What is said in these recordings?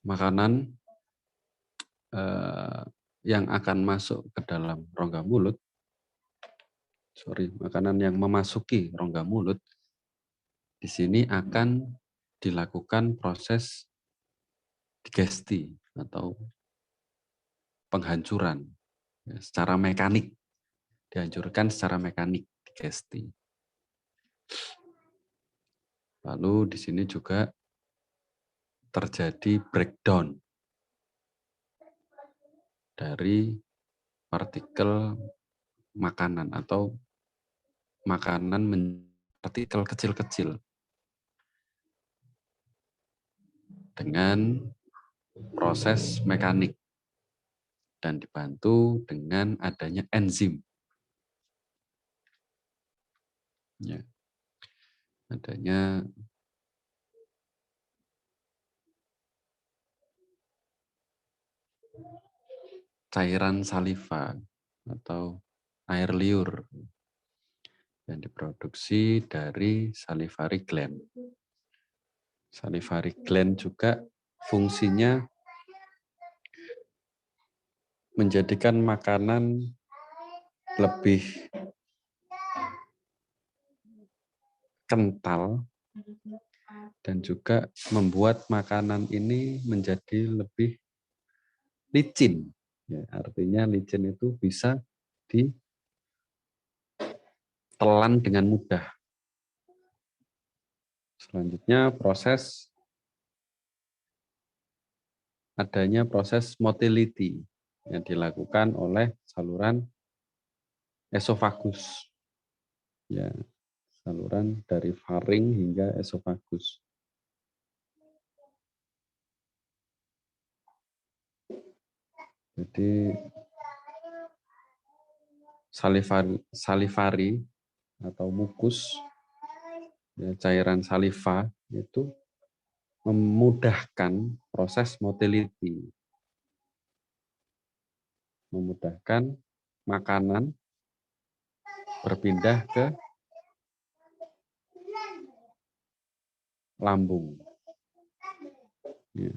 makanan yang akan masuk ke dalam rongga mulut, makanan yang memasuki rongga mulut, di sini akan dilakukan proses digesti atau penghancuran secara mekanik, dihancurkan secara mekanik digesti. Lalu di sini juga terjadi breakdown dari partikel makanan atau makanan partikel kecil-kecil dengan proses mekanik dan dibantu dengan adanya enzim. Ya, adanya cairan saliva atau air liur yang diproduksi dari salivary gland. Salivary gland juga fungsinya menjadikan makanan lebih kental dan juga membuat makanan ini menjadi lebih licin. Ya, artinya licin itu bisa ditelan dengan mudah. Selanjutnya adanya proses motility yang dilakukan oleh saluran esofagus. Ya, saluran dari faring hingga esofagus. Jadi salivary atau mukus, ya, cairan saliva itu memudahkan proses motility, memudahkan makanan berpindah ke lambung. Ya.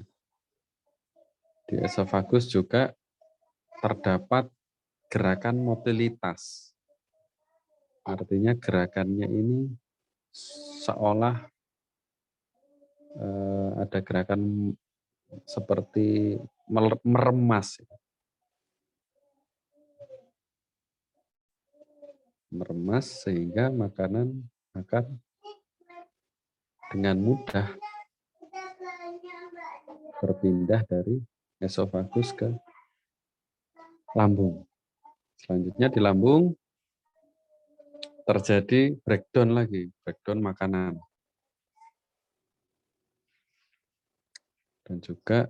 Di esofagus juga terdapat gerakan motilitas. Artinya gerakannya ini seolah ada gerakan seperti meremas. Meremas sehingga makanan akan dengan mudah berpindah dari esofagus ke lambung. Selanjutnya di lambung terjadi breakdown lagi, breakdown makanan. Dan juga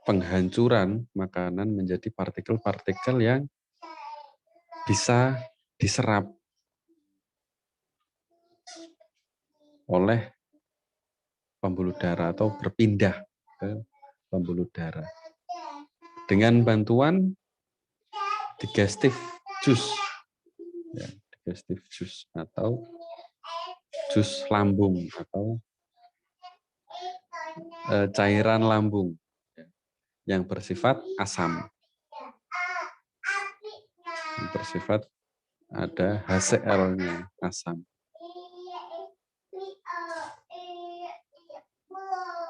penghancuran makanan menjadi partikel-partikel yang bisa diserap oleh pembuluh darah atau berpindah ke pembuluh darah dengan bantuan digestive juice, ya, digestive juice atau jus lambung atau cairan lambung yang bersifat asam, yang bersifat ada HCl-nya, asam.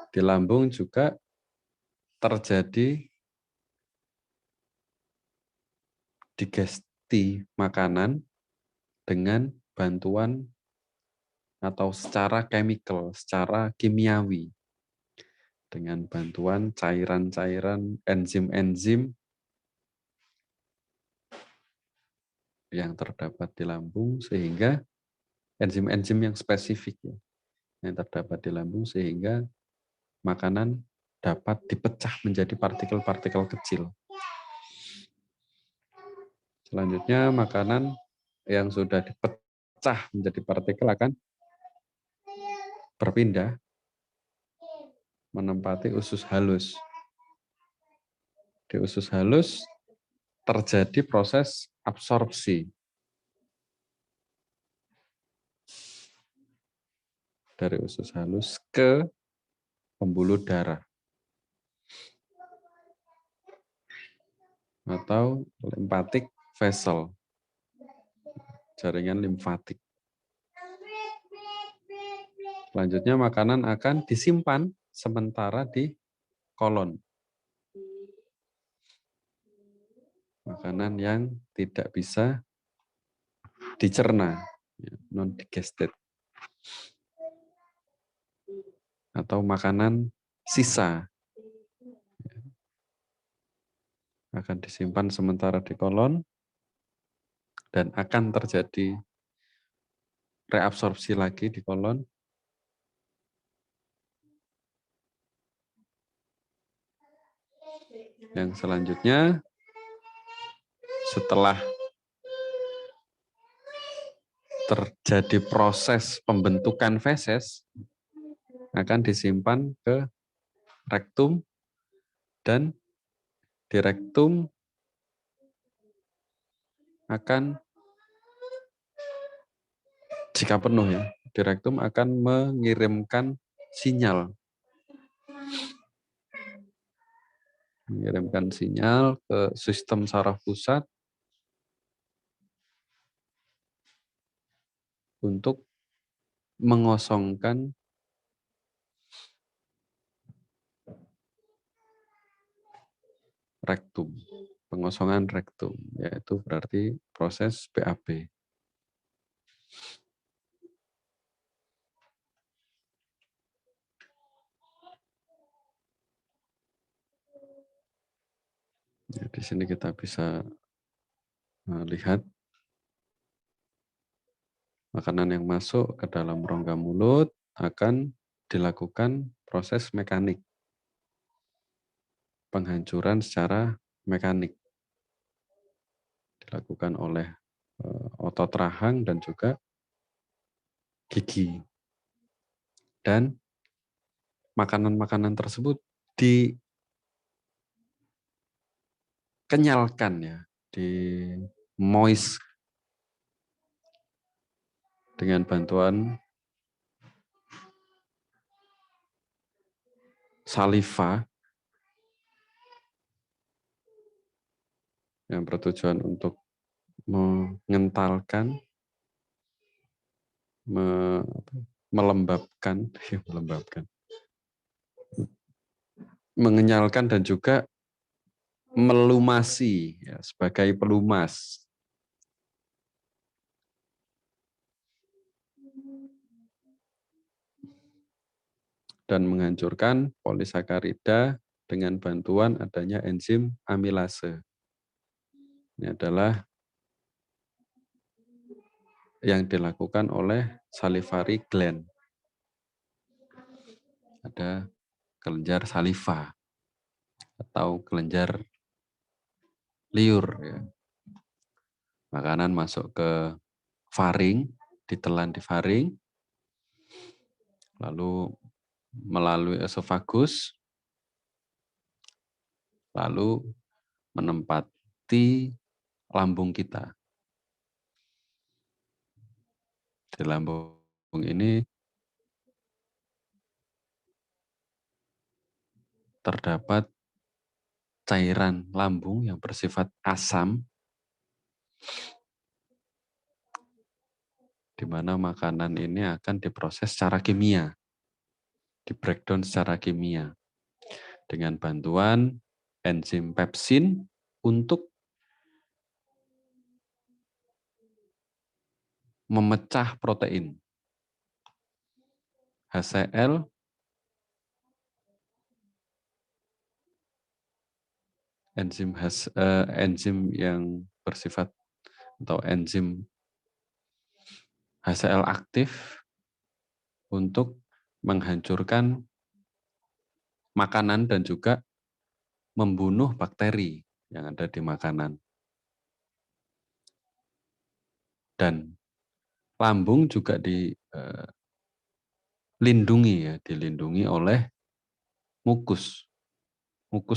Di lambung juga terjadi digesti makanan dengan bantuan atau secara chemical, secara kimiawi, dengan bantuan cairan-cairan enzim-enzim yang terdapat di lambung, sehingga enzim-enzim yang spesifik ya, yang terdapat di lambung sehingga makanan dapat dipecah menjadi partikel-partikel kecil. Selanjutnya makanan yang sudah dipecah menjadi partikel akan berpindah menempati usus halus. Di usus halus terjadi proses absorpsi dari usus halus ke pembuluh darah. atau lymphatic vessel, jaringan limfatik. Selanjutnya makanan akan disimpan sementara di kolon. Makanan yang tidak bisa dicerna, non-digested. Atau makanan sisa akan disimpan sementara di kolon dan akan terjadi reabsorpsi lagi di kolon. Yang selanjutnya, setelah terjadi proses pembentukan feses, akan disimpan ke rektum, dan di rektum akan, jika penuh ya, di rektum akan mengirimkan sinyal ke sistem saraf pusat untuk mengosongkan rektum. Pengosongan rektum, yaitu berarti proses BAB. Ya, di sini kita bisa lihat makanan yang masuk ke dalam rongga mulut akan dilakukan proses mekanik, penghancuran secara mekanik, dilakukan oleh otot rahang dan juga gigi. Dan makanan-makanan tersebut dikenyalkan ya, di moist dengan bantuan saliva yang bertujuan untuk mengentalkan, melembabkan, mengenyalkan dan juga melumasi ya, sebagai pelumas. Dan menghancurkan polisakarida dengan bantuan adanya enzim amilase. Ini adalah yang dilakukan oleh salivary gland. Ada kelenjar saliva atau kelenjar liur. Ya. Makanan masuk ke faring, ditelan di faring, lalu melalui esofagus, lalu menempati lambung kita. Di lambung ini terdapat cairan lambung yang bersifat asam, di mana makanan ini akan diproses secara kimia, di breakdown secara kimia, dengan bantuan enzim pepsin untuk memecah protein. HCl enzim yang bersifat atau enzim HCl aktif untuk menghancurkan makanan dan juga membunuh bakteri yang ada di makanan. Dan lambung juga dilindungi oleh mukus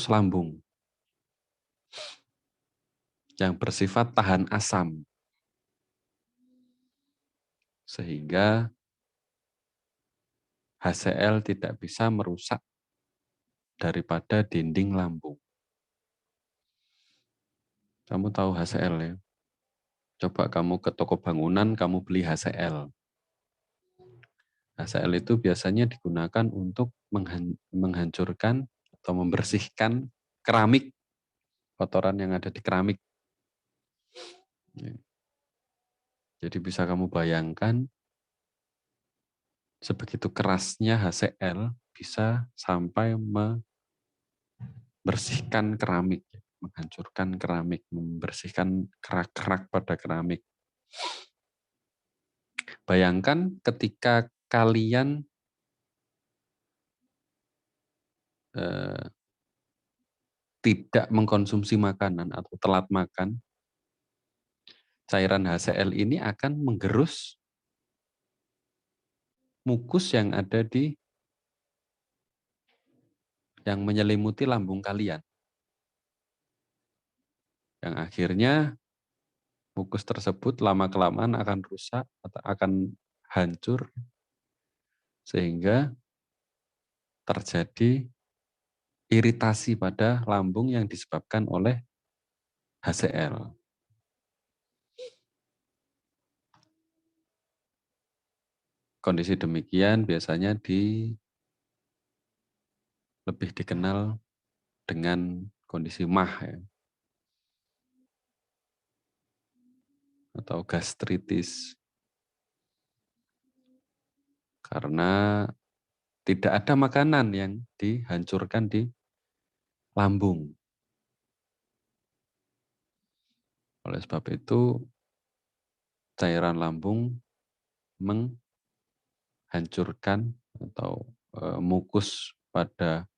lambung yang bersifat tahan asam, sehingga HCl tidak bisa merusak daripada dinding lambung. Kamu tahu HCl ya? Coba kamu ke toko bangunan, kamu beli HCl. HCl itu biasanya digunakan untuk menghancurkan atau membersihkan keramik, kotoran yang ada di keramik. Jadi bisa kamu bayangkan sebegitu kerasnya HCl bisa sampai membersihkan keramik, menghancurkan keramik, membersihkan kerak-kerak pada keramik. Bayangkan ketika kalian tidak mengkonsumsi makanan atau telat makan, cairan HCl ini akan menggerus mukus yang ada yang menyelimuti lambung kalian. Yang akhirnya mukus tersebut lama-kelamaan akan rusak atau akan hancur sehingga terjadi iritasi pada lambung yang disebabkan oleh HCl. Kondisi demikian biasanya lebih dikenal dengan kondisi MAH ya, atau gastritis. Karena tidak ada makanan yang dihancurkan di lambung. Oleh sebab itu, cairan lambung menghancurkan atau mukus pada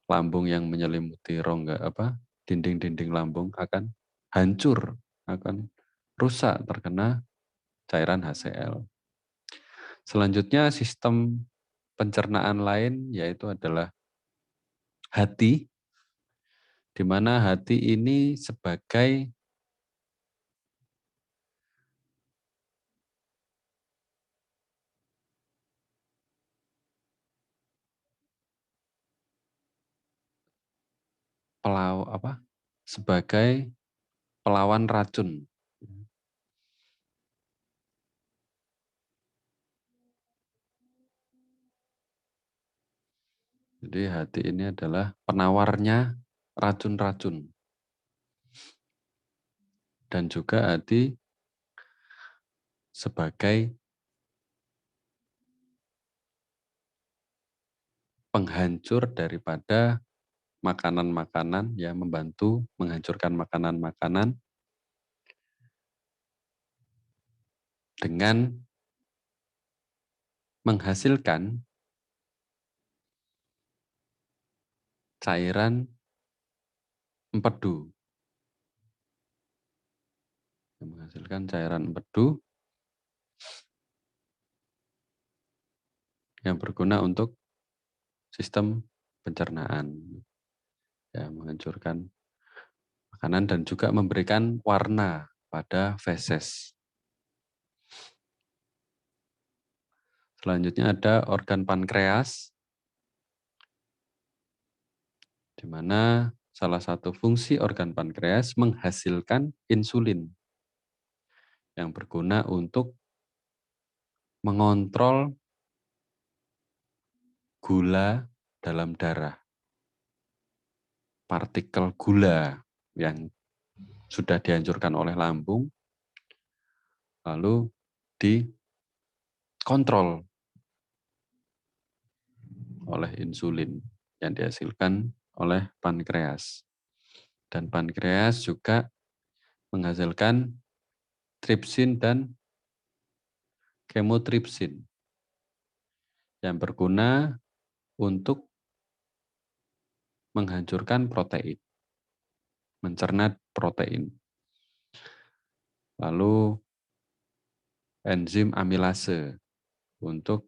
lambung yang menyelimuti rongga dinding-dinding lambung akan hancur, akan rusak terkena cairan HCl. Selanjutnya sistem pencernaan lain yaitu adalah hati, di mana hati ini sebagai sebagai pelawan racun. Jadi hati ini adalah penawarnya racun-racun. Dan juga hati sebagai penghancur daripada makanan-makanan yang membantu menghancurkan makanan-makanan dengan menghasilkan cairan empedu. Menghasilkan cairan empedu yang berguna untuk sistem pencernaan. Ya, menghancurkan makanan dan juga memberikan warna pada feses. Selanjutnya ada organ pankreas, di mana salah satu fungsi organ pankreas menghasilkan insulin yang berguna untuk mengontrol gula dalam darah. Partikel gula yang sudah dihancurkan oleh lambung, lalu dikontrol oleh insulin yang dihasilkan oleh pankreas. Dan pankreas juga menghasilkan tripsin dan kemotripsin yang berguna untuk menghancurkan protein, mencerna protein. Lalu enzim amilase untuk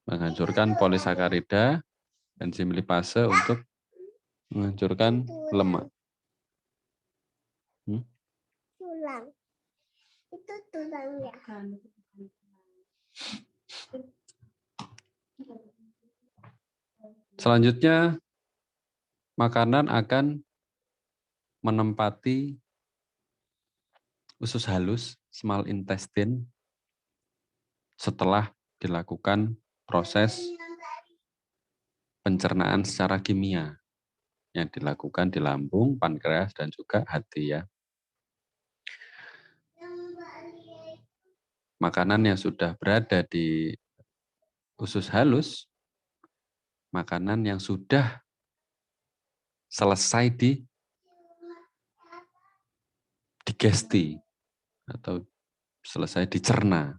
menghancurkan polisakarida, enzim lipase untuk menghancurkan lemak. Tulang. Itu tulangnya. Selanjutnya makanan akan menempati usus halus, small intestine, setelah dilakukan proses pencernaan secara kimia yang dilakukan di lambung, pankreas, dan juga hati ya. Makanan yang sudah berada di usus halus, makanan yang sudah selesai digesti atau selesai dicerna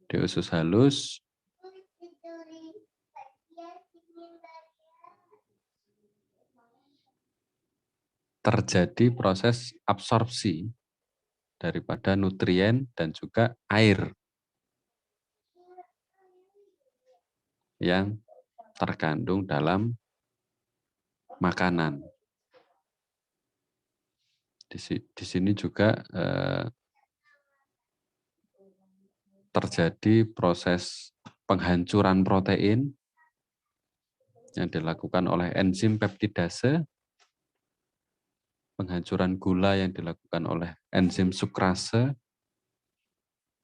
di usus halus, terjadi proses absorpsi daripada nutrien dan juga air yang terkandung dalam makanan. Di sini juga terjadi proses penghancuran protein yang dilakukan oleh enzim peptidase, penghancuran gula yang dilakukan oleh enzim sukrase,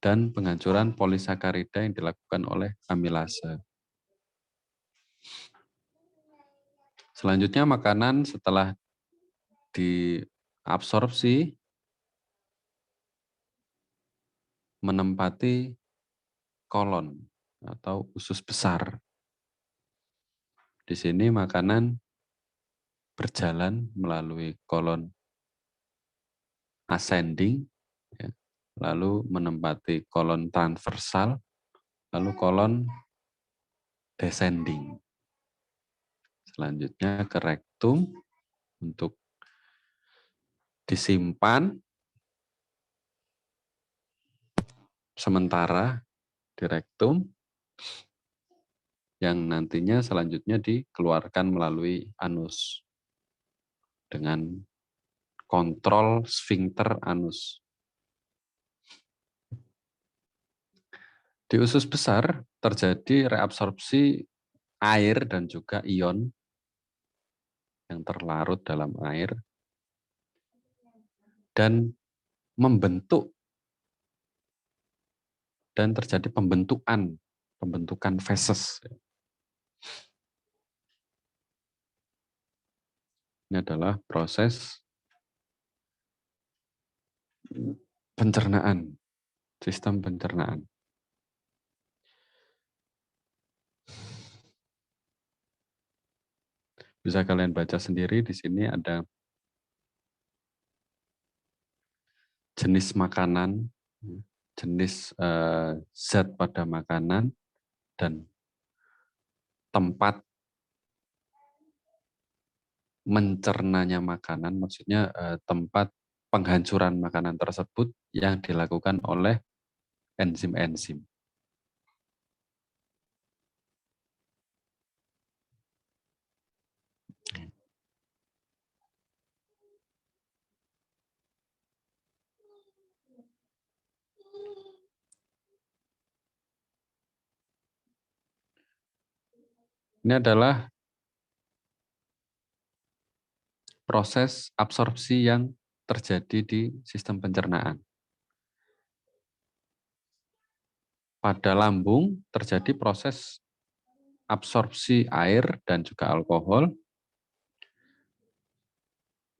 dan penghancuran polisakarida yang dilakukan oleh amilase. Selanjutnya makanan setelah diabsorpsi menempati kolon atau usus besar. Di sini makanan berjalan melalui kolon ascending, ya, lalu menempati kolon transversal, lalu kolon descending. Selanjutnya ke rektum untuk disimpan sementara di rektum, yang nantinya selanjutnya dikeluarkan melalui anus dengan kontrol sfinkter anus. Di usus besar terjadi reabsorpsi air dan juga ion yang terlarut dalam air dan membentuk dan terjadi pembentukan feses. Ini adalah proses pencernaan, sistem pencernaan. Bisa kalian baca sendiri, di sini ada jenis makanan, jenis zat pada makanan, dan tempat mencernanya makanan, maksudnya tempat penghancuran makanan tersebut yang dilakukan oleh enzim-enzim. Ini adalah proses absorpsi yang terjadi di sistem pencernaan. Pada lambung terjadi proses absorpsi air dan juga alkohol,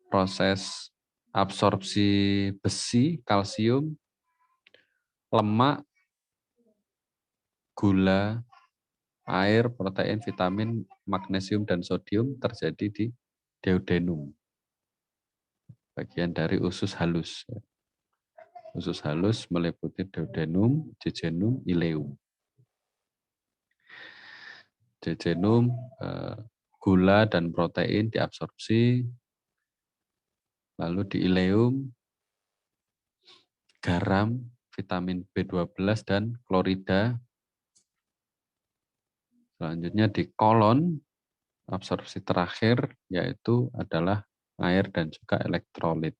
proses absorpsi besi, kalsium, lemak, gula, air, protein, vitamin, magnesium, dan sodium terjadi di duodenum, bagian dari usus halus. Usus halus meliputi duodenum, jejunum, ileum. Jejunum, gula dan protein diabsorpsi, lalu di ileum, garam, vitamin B12, dan klorida. Selanjutnya di kolon, absorpsi terakhir yaitu adalah air dan juga elektrolit.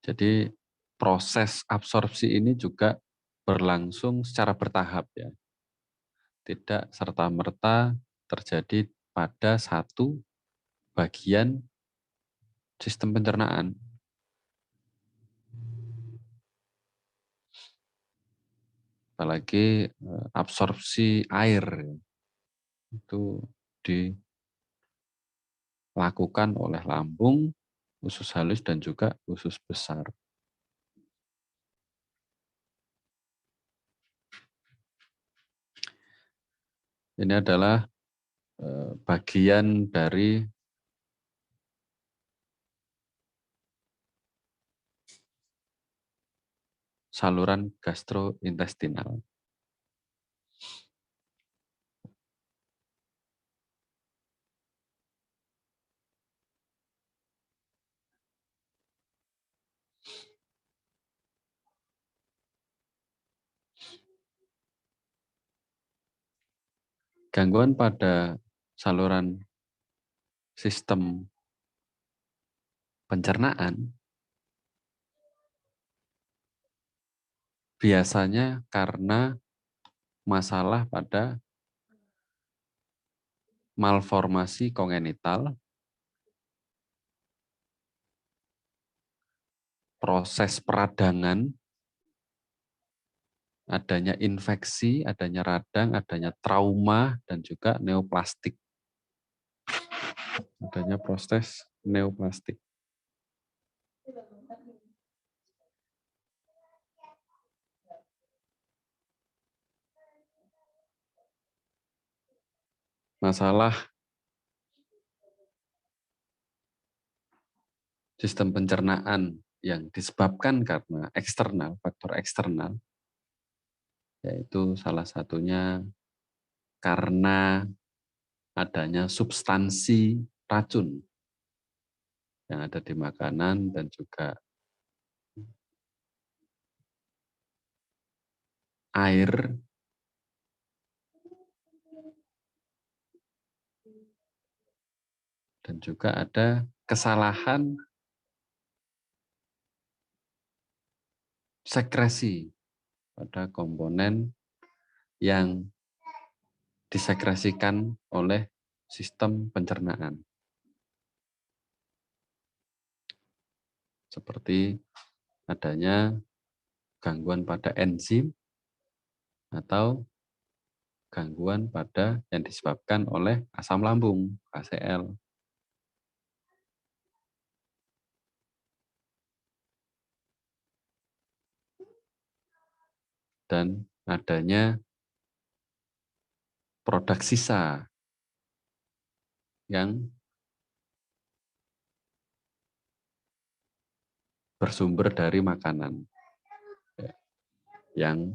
Jadi proses absorpsi ini juga berlangsung secara bertahap ya. Tidak serta-merta terjadi pada satu bagian sistem pencernaan. Apalagi absorpsi air itu dilakukan oleh lambung, usus halus dan juga usus besar. Ini adalah bagian dari saluran gastrointestinal. Gangguan pada saluran sistem pencernaan biasanya karena masalah pada malformasi kongenital, proses peradangan, adanya infeksi, adanya radang, adanya trauma, dan juga neoplastik. Adanya proses neoplastik. Masalah sistem pencernaan yang disebabkan karena eksternal, faktor eksternal, yaitu salah satunya karena adanya substansi racun yang ada di makanan dan juga air dan juga ada kesalahan sekresi pada komponen yang disekresikan oleh sistem pencernaan. Seperti adanya gangguan pada enzim atau gangguan pada yang disebabkan oleh asam lambung, HCl. Dan adanya produk sisa yang bersumber dari makanan yang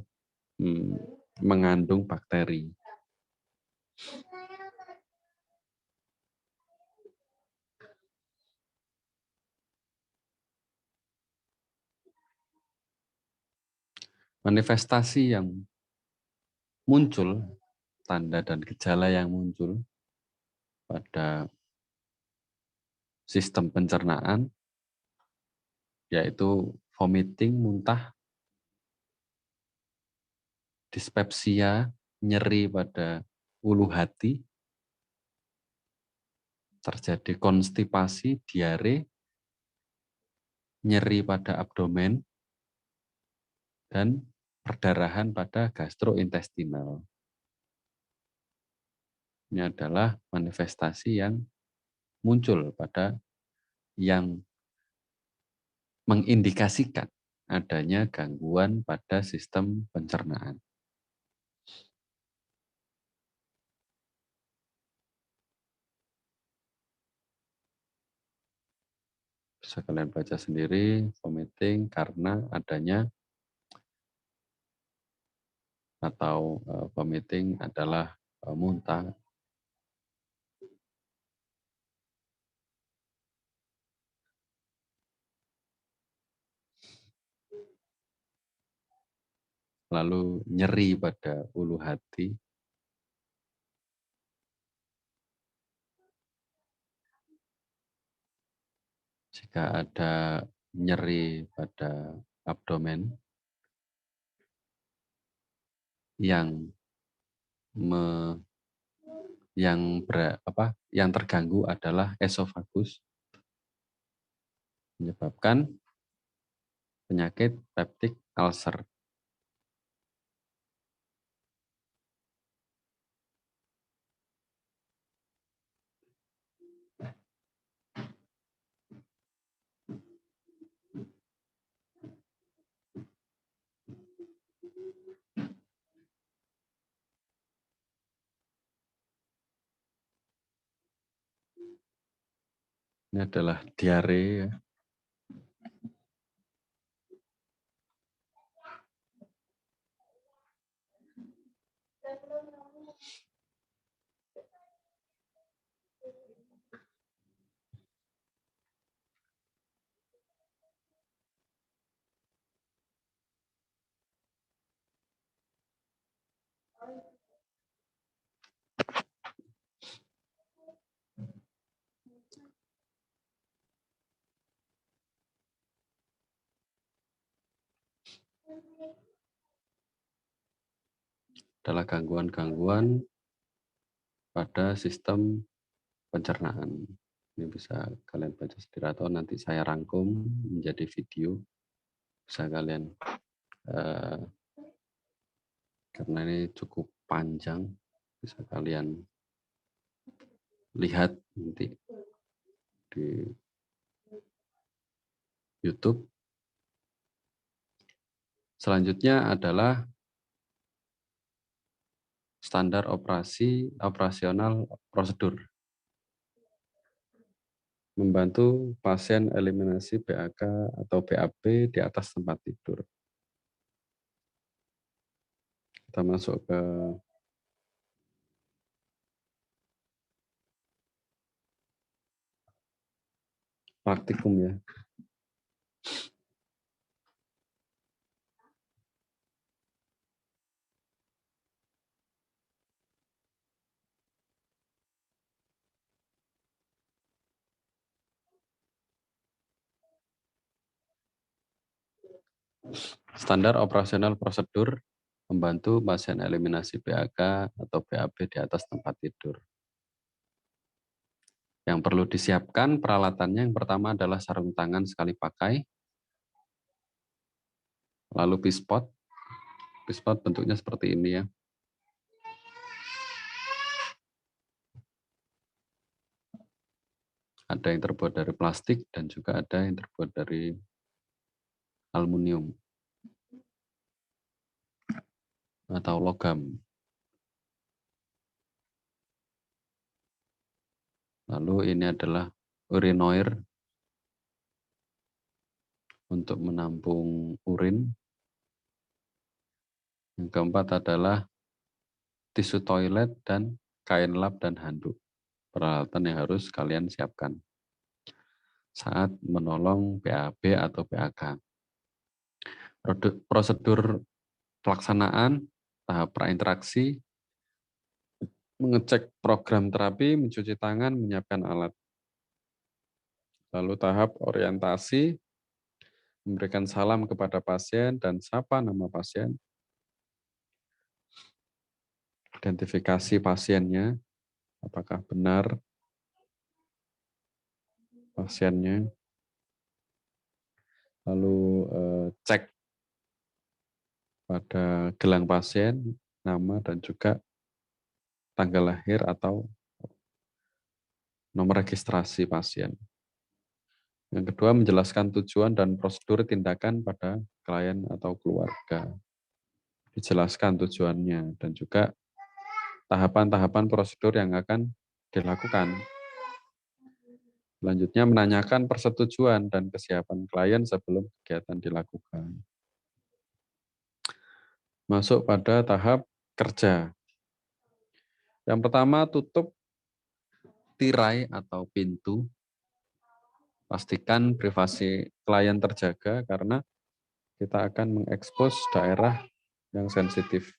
mengandung bakteri. Manifestasi yang muncul, tanda dan gejala yang muncul pada sistem pencernaan, yaitu vomiting, muntah, dispepsia, nyeri pada ulu hati, terjadi konstipasi, diare, nyeri pada abdomen, dan perdarahan pada gastrointestinal. Ini adalah manifestasi yang muncul pada yang mengindikasikan adanya gangguan pada sistem pencernaan. Bisa kalian baca sendiri, vomiting karena adanya atau vomiting adalah muntah. Lalu nyeri pada ulu hati, jika ada nyeri pada abdomen. Yang yang terganggu adalah esofagus, menyebabkan penyakit peptic ulcer. Ini adalah diare, ya. Adalah gangguan-gangguan pada sistem pencernaan. Ini bisa kalian baca sendiri atau nanti saya rangkum menjadi video. Bisa kalian, karena ini cukup panjang, bisa kalian lihat nanti di YouTube. Selanjutnya adalah standar operasional prosedur. Membantu pasien eliminasi BAK atau BAB di atas tempat tidur. Kita masuk ke praktikum, ya. Standar operasional prosedur membantu pasien eliminasi BAK atau BAB di atas tempat tidur. Yang perlu disiapkan peralatannya, yang pertama adalah sarung tangan sekali pakai, lalu pispot. Pispot bentuknya seperti ini, ya. Ada yang terbuat dari plastik dan juga ada yang terbuat dari aluminium atau logam. Lalu ini adalah urinoir untuk menampung urin. Yang keempat adalah tisu toilet dan kain lap dan handuk. Peralatan yang harus kalian siapkan saat menolong BAB atau BAK. Prosedur pelaksanaan, tahap prainteraksi, mengecek program terapi, mencuci tangan, menyiapkan alat. Lalu tahap orientasi, memberikan salam kepada pasien dan sapa nama pasien. Identifikasi pasiennya, apakah benar pasiennya. Lalu cek pada gelang pasien, nama dan juga tanggal lahir atau nomor registrasi pasien. Yang kedua, menjelaskan tujuan dan prosedur tindakan pada klien atau keluarga. Dijelaskan tujuannya dan juga tahapan-tahapan prosedur yang akan dilakukan. Selanjutnya, menanyakan persetujuan dan kesiapan klien sebelum kegiatan dilakukan. Masuk pada tahap kerja. Yang pertama, tutup tirai atau pintu. Pastikan privasi klien terjaga karena kita akan mengekspos daerah yang sensitif.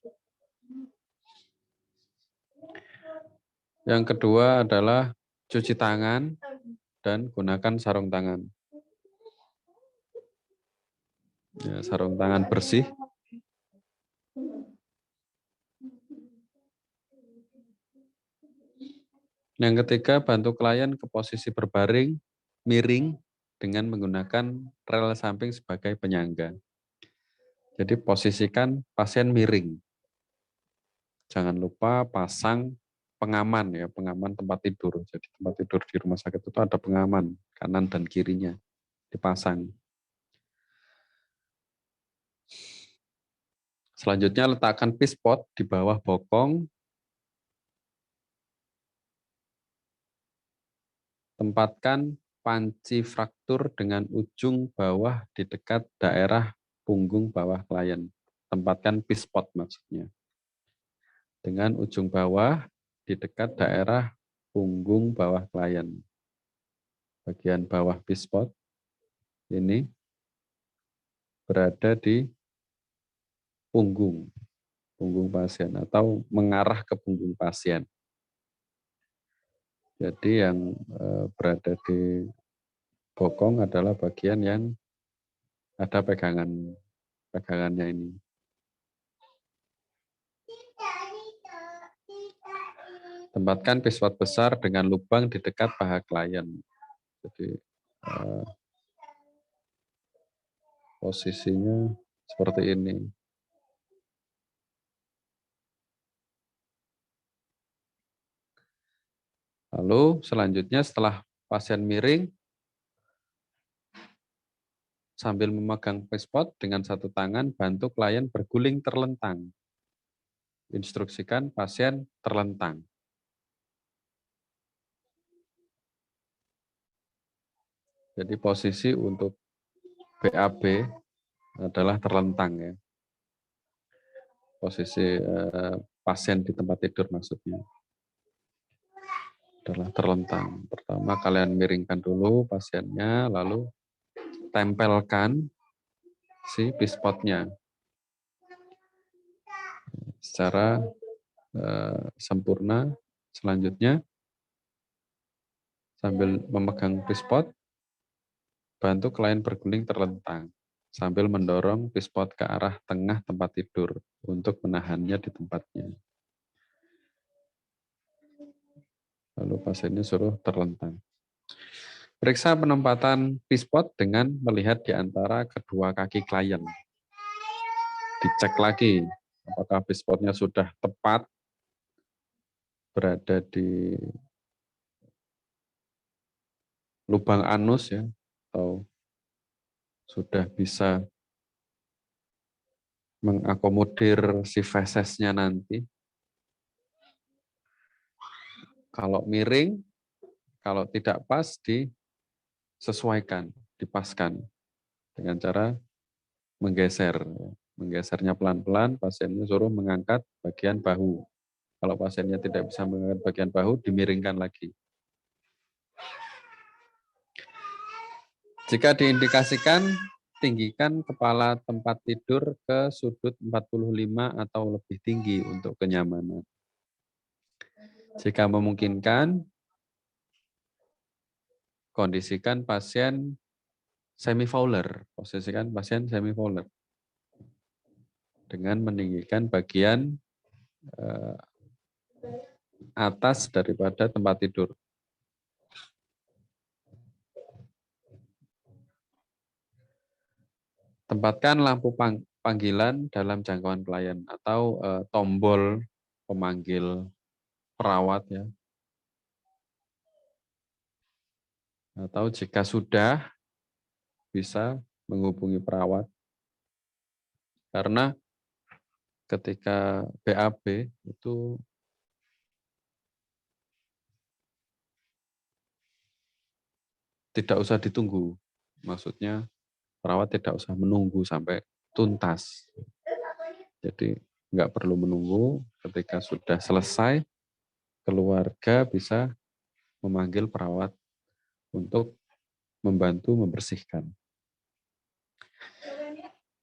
Yang kedua adalah cuci tangan dan gunakan sarung tangan. Ya, sarung tangan bersih. Yang ketiga, bantu klien ke posisi berbaring, miring, dengan menggunakan rel samping sebagai penyangga. Jadi posisikan pasien miring. Jangan lupa pasang pengaman ya, pengaman tempat tidur. Jadi tempat tidur di rumah sakit itu ada pengaman kanan dan kirinya dipasang. Selanjutnya letakkan pispot di bawah bokong. Tempatkan panci fraktur dengan ujung bawah di dekat daerah punggung bawah klien. Tempatkan pispot maksudnya. Dengan ujung bawah di dekat daerah punggung bawah klien. Bagian bawah pispot ini berada di punggung pasien atau mengarah ke punggung pasien. Jadi yang berada di bokong adalah bagian yang ada pegangannya ini. Tempatkan pispot besar dengan lubang di dekat paha klien. Jadi posisinya seperti ini. Lalu selanjutnya setelah pasien miring, sambil memegang pispot dengan satu tangan, bantu klien berguling terlentang. Instruksikan pasien terlentang. Jadi posisi untuk BAB adalah terlentang ya. Posisi pasien di tempat tidur maksudnya adalah terlentang. Pertama kalian miringkan dulu pasiennya, lalu tempelkan si pispotnya secara sempurna. Selanjutnya sambil memegang pispot, bantu klien berguling terlentang sambil mendorong pispot ke arah tengah tempat tidur untuk menahannya di tempatnya. Lalu pasiennya suruh terlentang. Periksa penempatan pispot dengan melihat di antara kedua kaki klien. Dicek lagi apakah pispotnya sudah tepat berada di lubang anus ya, atau sudah bisa mengakomodir si fesesnya nanti. Kalau miring, kalau tidak pas disesuaikan, dipaskan dengan cara menggeser. Menggesernya pelan-pelan, pasiennya suruh mengangkat bagian bahu. Kalau pasiennya tidak bisa mengangkat bagian bahu, dimiringkan lagi. Jika diindikasikan, tinggikan kepala tempat tidur ke sudut 45 atau lebih tinggi untuk kenyamanan. Jika memungkinkan, kondisikan pasien semi-fowler. Posisikan pasien semi-fowler dengan meninggikan bagian atas daripada tempat tidur. Tempatkan lampu panggilan dalam jangkauan klien atau tombol pemanggil perawat ya. Atau jika sudah bisa menghubungi perawat. Karena ketika BAB itu tidak usah ditunggu. Maksudnya perawat tidak usah menunggu sampai tuntas. Jadi nggak perlu menunggu, ketika sudah selesai, keluarga bisa memanggil perawat untuk membantu membersihkan.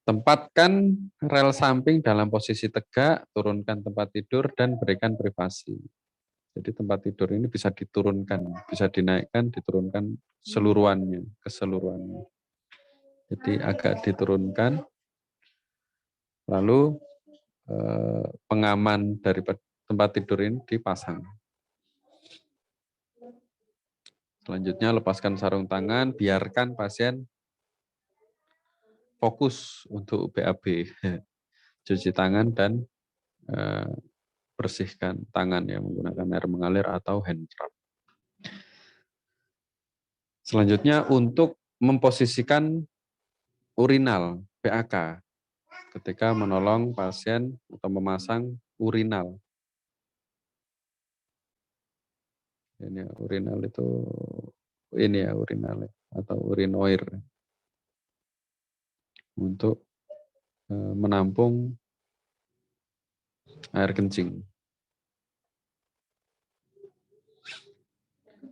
Tempatkan rel samping dalam posisi tegak, turunkan tempat tidur, dan berikan privasi. Jadi tempat tidur ini bisa diturunkan, bisa dinaikkan, diturunkan keseluruhannya. Jadi agak diturunkan, lalu pengaman dari tempat tidur ini dipasang. Selanjutnya lepaskan sarung tangan, biarkan pasien fokus untuk BAB. Cuci tangan dan bersihkan tangan ya menggunakan air mengalir atau hand rub. Selanjutnya untuk memposisikan urinal PAK ketika menolong pasien atau memasang urinal. Ini ya, urinal itu ini ya urinal atau urinoir untuk menampung air kencing.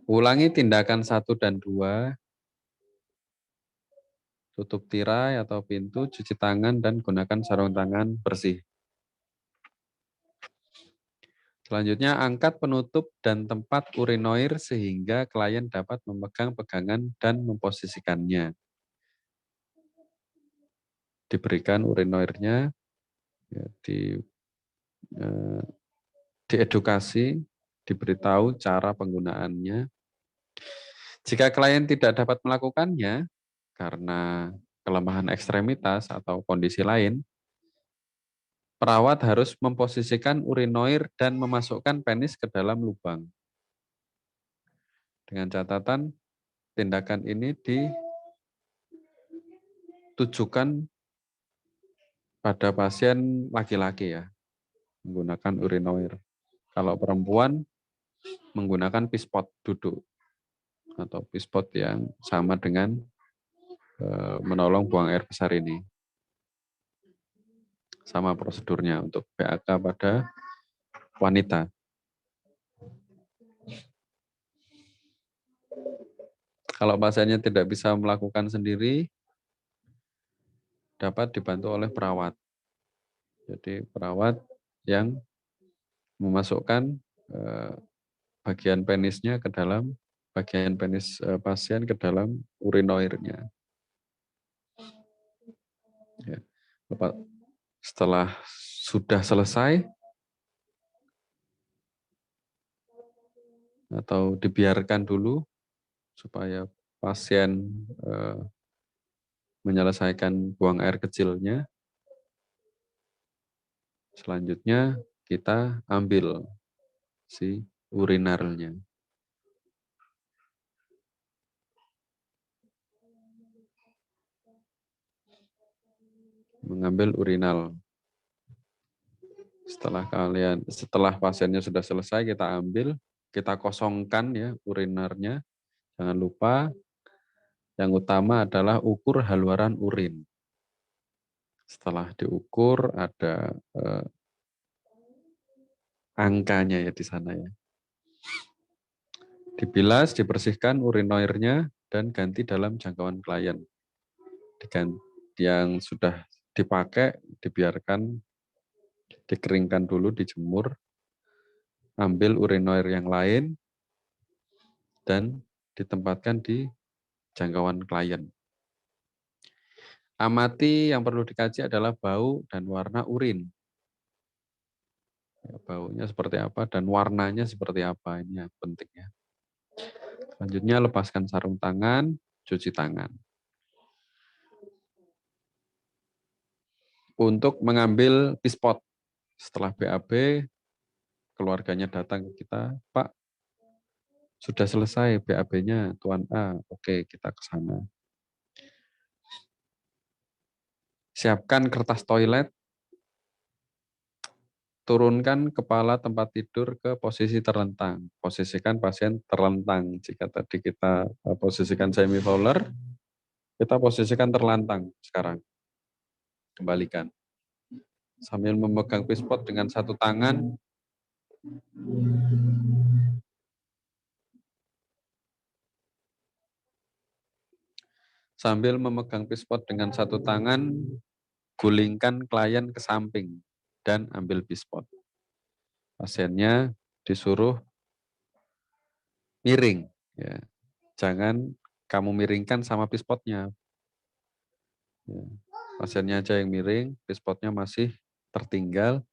Ulangi tindakan 1 dan 2, tutup tirai atau pintu, cuci tangan dan gunakan sarung tangan bersih. Selanjutnya, angkat penutup dan tempat urinoir sehingga klien dapat memegang pegangan dan memposisikannya. Diberikan urinoirnya, ya, diedukasi, diberitahu cara penggunaannya. Jika klien tidak dapat melakukannya karena kelemahan ekstremitas atau kondisi lain, perawat harus memposisikan urinoir dan memasukkan penis ke dalam lubang. Dengan catatan, tindakan ini ditujukan pada pasien laki-laki ya, menggunakan urinoir. Kalau perempuan, menggunakan pispot duduk atau pispot yang sama dengan menolong buang air besar ini. Sama prosedurnya untuk PAK pada wanita. Kalau pasiennya tidak bisa melakukan sendiri, dapat dibantu oleh perawat. Jadi perawat yang memasukkan bagian penisnya ke dalam bagian penis pasien ke dalam urinoirnya. Ya. Setelah sudah selesai atau dibiarkan dulu supaya pasien menyelesaikan buang air kecilnya. Selanjutnya kita ambil si urinalnya. Mengambil urinal. Setelah pasiennya sudah selesai, kita ambil, kita kosongkan ya urinarnya. Jangan lupa yang utama adalah ukur haluaran urin. Setelah diukur ada angkanya ya di sana ya. Dibilas, dibersihkan urinoirnya dan ganti dalam jangkauan klien. Yang sudah dipakai dibiarkan dikeringkan dulu, dijemur, ambil urinoir yang lain dan ditempatkan di jangkauan klien. Amati yang perlu dikaji adalah bau dan warna urin. Ya, baunya seperti apa dan warnanya seperti apa, ini yang penting ya. Selanjutnya lepaskan sarung tangan, cuci tangan. Untuk mengambil pispot setelah BAB, keluarganya datang ke kita, Pak, sudah selesai BAB-nya, Tuan A. Oke, kita ke sana. Siapkan kertas toilet, turunkan kepala tempat tidur ke posisi terlentang. Posisikan pasien terlentang. Jika tadi kita posisikan semi-fowler, kita posisikan terlentang sekarang. Kembalikan. Sambil memegang pispot dengan satu tangan, gulingkan klien ke samping dan ambil pispot. Pasiennya disuruh miring. Ya. Jangan kamu miringkan sama pispotnya. Ya. Pasiennya aja yang miring, pispotnya masih tertinggal,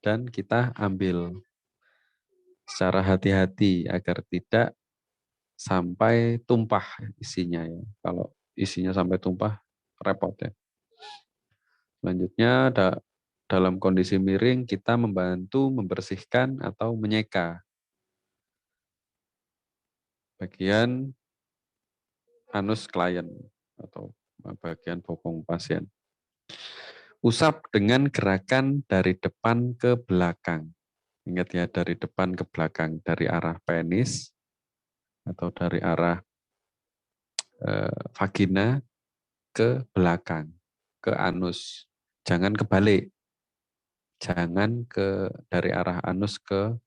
dan kita ambil secara hati-hati agar tidak sampai tumpah isinya ya. Kalau isinya sampai tumpah, repot ya. Selanjutnya dalam kondisi miring kita membantu membersihkan atau menyeka bagian anus klien atau bagian bokong pasien. Usap dengan gerakan dari depan ke belakang. Ingat ya, dari depan ke belakang, dari arah penis atau dari arah vagina ke belakang, ke anus. Jangan kebalik. Jangan dari arah anus ke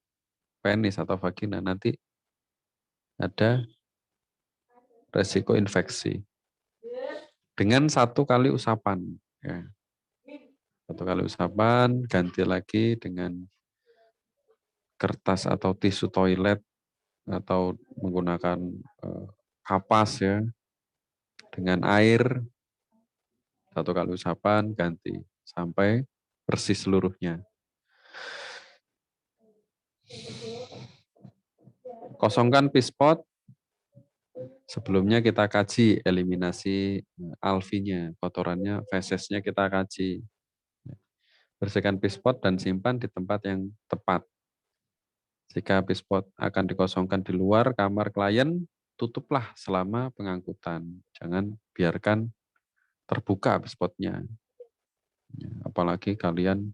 penis atau vagina, nanti ada resiko infeksi. Dengan 1 kali usapan. Ya. 1 kali usapan, ganti lagi dengan kertas atau tisu toilet atau menggunakan kapas ya, dengan air. 1 kali usapan, ganti sampai bersih seluruhnya. Kosongkan pispot. Sebelumnya kita kaji eliminasi alfinya, kotorannya, fesesnya kita kaji. Bersihkan pispot dan simpan di tempat yang tepat. Jika pispot akan dikosongkan di luar kamar klien, tutuplah selama pengangkutan. Jangan biarkan terbuka pispotnya. Apalagi kalian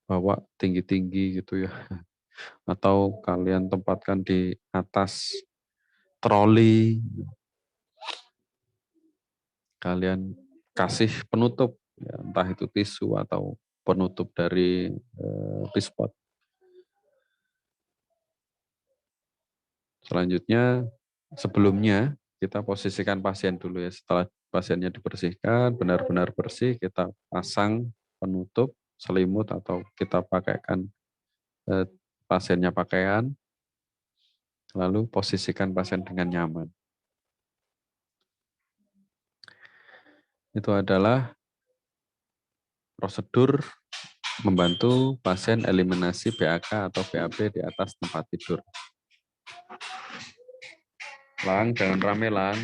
bawa tinggi-tinggi gitu ya. Atau kalian tempatkan di atas troli. Kalian kasih penutup, ya, entah itu tisu atau penutup dari pispot. Selanjutnya, sebelumnya kita posisikan pasien dulu ya. Setelah pasiennya dibersihkan, benar-benar bersih, kita pasang penutup, selimut, atau kita pakaikan pasiennya pakaian, lalu posisikan pasien dengan nyaman. Itu adalah prosedur membantu pasien eliminasi BAK atau BAB di atas tempat tidur. Lang, jangan rame, Lang.